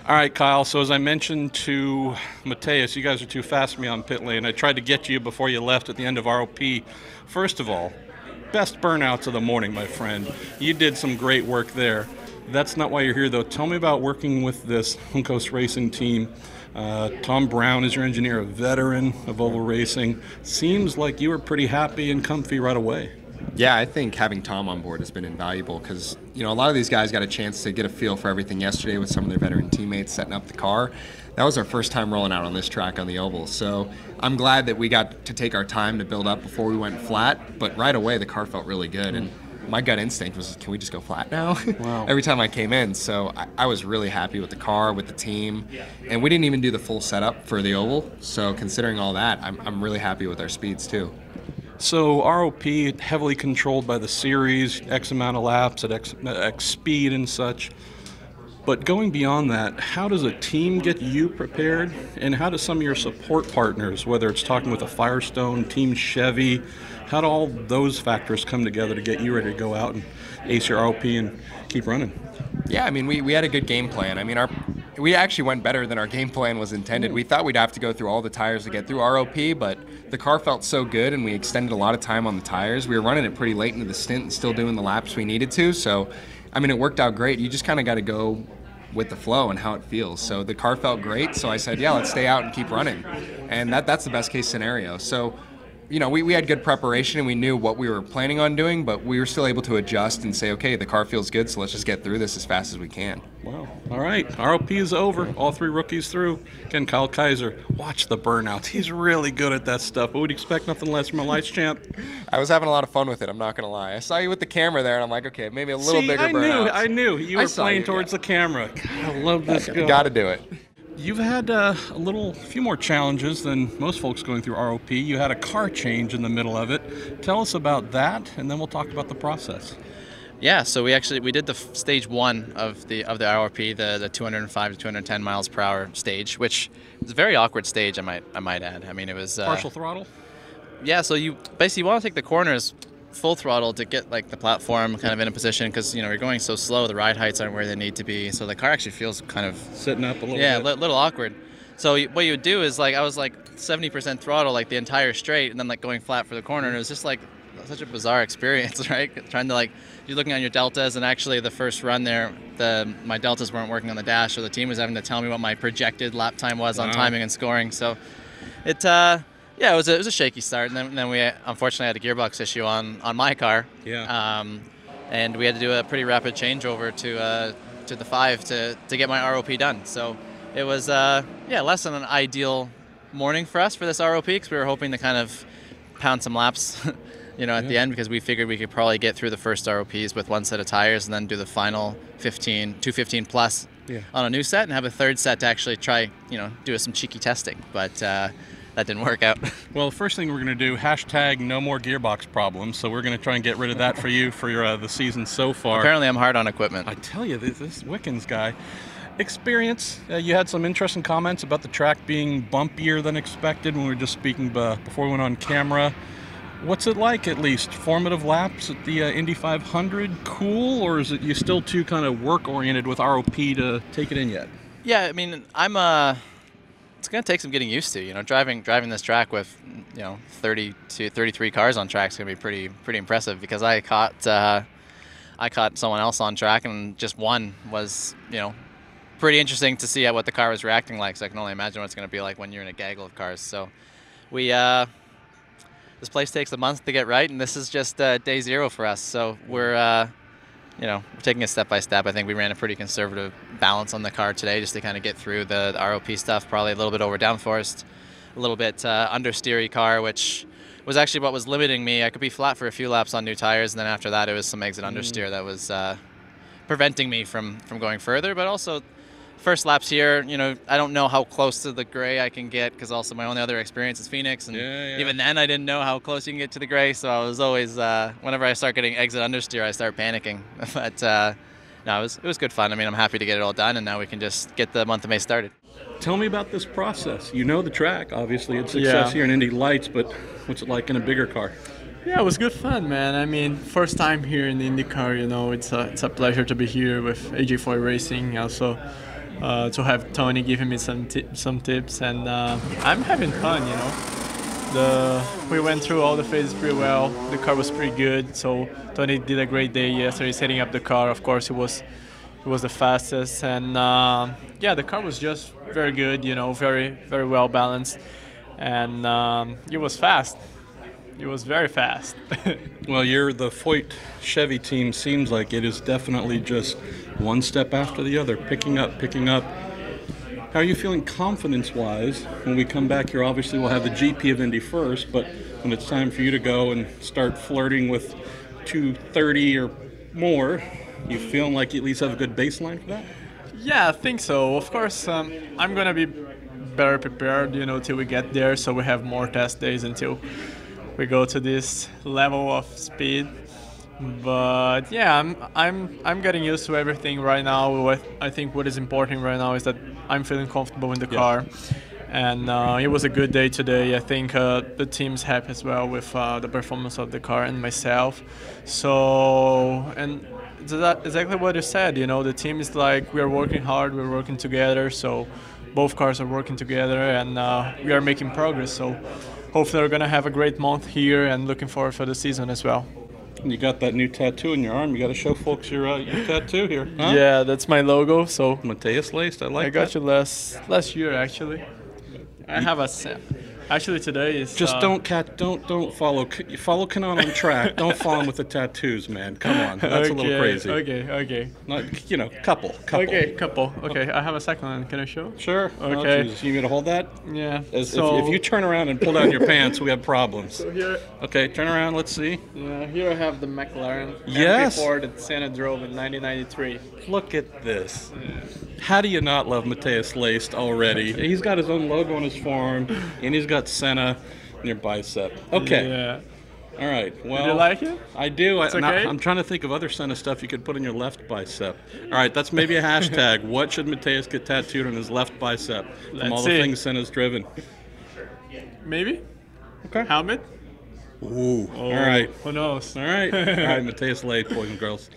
All right, Kyle. So as I mentioned to Matheus, you guys are too fast for me on pit lane. I tried to get to you before you left at the end of ROP. First of all, best burnouts of the morning, my friend. You did some great work there. That's not why you're here, though. Tell me about working with this Wickens racing team. Tom Brown is your engineer, a veteran of oval racing. Seems like you were pretty happy and comfy right away. Yeah, I think having Tom on board has been invaluable because, a lot of these guys got a chance to get a feel for everything yesterday with some of their veteran teammates setting up the car. That was our first time rolling out on this track on the oval. So I'm glad that we got to take our time to build up before we went flat, but right away the car felt really good. And my gut instinct was, can we just go flat now? Wow. Every time I came in. So I was really happy with the car, with the team. And we didn't even do the full setup for the oval. So considering all that, I'm really happy with our speeds too. So ROP, heavily controlled by the series, X amount of laps at X speed and such. But going beyond that, how does a team get you prepared? And how do some of your support partners, whether it's talking with a Firestone, Team Chevy, how do all those factors come together to get you ready to go out and ace your ROP and keep running? Yeah, we had a good game plan. We actually went better than our game plan was intended. We thought we'd have to go through all the tires to get through ROP, but the car felt so good and we extended a lot of time on the tires. We were running it pretty late into the stint and still doing the laps we needed to. So, it worked out great. You just kind of got to go with the flow and how it feels. So the car felt great. So I said, yeah, let's stay out and keep running. And that's the best case scenario. So, we had good preparation and we knew what we were planning on doing, but we were still able to adjust and say, okay, the car feels good, so let's just get through this as fast as we can. Wow. All right. ROP is over. All three rookies through. Again, Kyle Kaiser. Watch the burnouts. He's really good at that stuff. But we'd expect nothing less from a Leist champ. I was having a lot of fun with it, I'm not going to lie. I saw you with the camera there, and I'm like, okay, maybe a little bigger burnouts. I knew. You were playing towards the camera. God, I love this guy. Got to do it. You've had a few more challenges than most folks going through ROP. You had a car change in the middle of it. Tell us about that, and then we'll talk about the process. Yeah, so we did the stage one of the ROP, the 205 to 210 miles per hour stage, which is a very awkward stage. I might add. It was partial throttle. Yeah, so you basically want to take the corners full throttle to get the platform kind of in a position because you're going so slow, the ride heights aren't where they need to be, so the car actually feels kind of sitting up a little bit. Yeah, a little awkward. So what you would do is I was 70% throttle the entire straight and then going flat for the corner, and it was just such a bizarre experience, right? Trying to you're looking on your deltas, and actually the first run there, my deltas weren't working on the dash, so the team was having to tell me what my projected lap time was on timing and scoring. So it yeah, it was a shaky start, and then we unfortunately had a gearbox issue on my car. Yeah. And we had to do a pretty rapid changeover to the 5 to get my ROP done. So it was less than an ideal morning for us for this ROP because we were hoping to kind of pound some laps, at the end, because we figured we could probably get through the first ROPs with one set of tires and then do the final 215 plus on a new set and have a third set to actually try, do some cheeky testing. But that didn't work out. Well, the first thing we're going to do, hashtag no more gearbox problems. So we're going to try and get rid of that for you for your the season so far. Apparently I'm hard on equipment. I tell you, this Wickens guy. Experience, you had some interesting comments about the track being bumpier than expected when we were just speaking before we went on camera. What's it like, at least? Formative laps at the Indy 500? Cool, or is it you still too kind of work-oriented with ROP to take it in yet? Yeah, it's going to take some getting used to. Driving this track with 30 to 33 cars on track is going to be pretty impressive because I caught someone else on track and just one was pretty interesting to see what the car was reacting like. So I can only imagine what it's going to be like when you're in a gaggle of cars. So we this place takes a month to get right, and this is just day zero for us. So we're we're taking it step by step. I think we ran a pretty conservative balance on the car today just to kind of get through the ROP stuff, probably a little bit over downforced, a little bit understeery car, which was actually what was limiting me. I could be flat for a few laps on new tires, and then after that it was some exit understeer that was preventing me from going further. But also, first laps here, I don't know how close to the gray I can get because also my only other experience is Phoenix, and even then I didn't know how close you can get to the gray, so I was always, whenever I start getting exit understeer, I start panicking. But no, it was good fun. I'm happy to get it all done, and now we can just get the month of May started. Tell me about this process. The track, obviously, it's success here in Indy Lights, but what's it like in a bigger car? Yeah, it was good fun, man. First time here in the IndyCar, it's a pleasure to be here with AJ4 Racing. Also, to have Tony giving me some tips, and I'm having fun, you know. We went through all the phases pretty well. The car was pretty good, so Tony did a great day yesterday setting up the car. Of course, it was the fastest, and yeah, the car was just very good, you know, very well balanced, and it was fast. It was very fast. Well, the Foyt Chevy team seems like it is definitely just one step after the other, picking up. How are you feeling confidence-wise when we come back here? Obviously, we'll have the GP of Indy first, but when it's time for you to go and start flirting with 230 or more, you feeling like you at least have a good baseline for that? Yeah, I think so. Of course, I'm going to be better prepared, you know, till we get there, so we have more test days until we go to this level of speed. But yeah, I'm getting used to everything right now. I think what is important right now is that I'm feeling comfortable in the car, and it was a good day today. I think the team's happy as well with the performance of the car and myself. So, and that's exactly what you said. You know, the team is like, we are working hard, we're working together. So both cars are working together, and we are making progress. So hopefully we're gonna have a great month here, and looking forward for the season as well. You got that new tattoo in your arm. You got to show folks your tattoo here. Huh? Yeah, that's my logo. So Matheus Leist, I like that. I got you last year actually. I have a actually today is just don't follow Kanan on track. Don't follow him with the tattoos, man. Come on, that's a little crazy. Okay. Not, you know, couple. Okay, couple. Okay, I have a second one. Can I show? Sure. Okay. Oh, Jesus. You need me to hold that? Yeah. If you turn around and pull down your pants, we have problems. So here. Okay, turn around. Let's see. Yeah, here I have the McLaren. Yes. MP4 that Senna drove in 1993. Look at this. Yeah. How do you not love Matheus Leist already? He's got his own logo on his forearm, and he's got Senna in your bicep. Okay. Yeah. All right. Well, do you like it? I do. It's okay? I'm trying to think of other Senna stuff you could put in your left bicep. All right, that's maybe a hashtag. What should Matheus get tattooed on his left bicep from all the things Senna's driven? Maybe. Okay. Helmet. Ooh. All right. Who knows? All right. All right, Matheus Leist, boys and girls.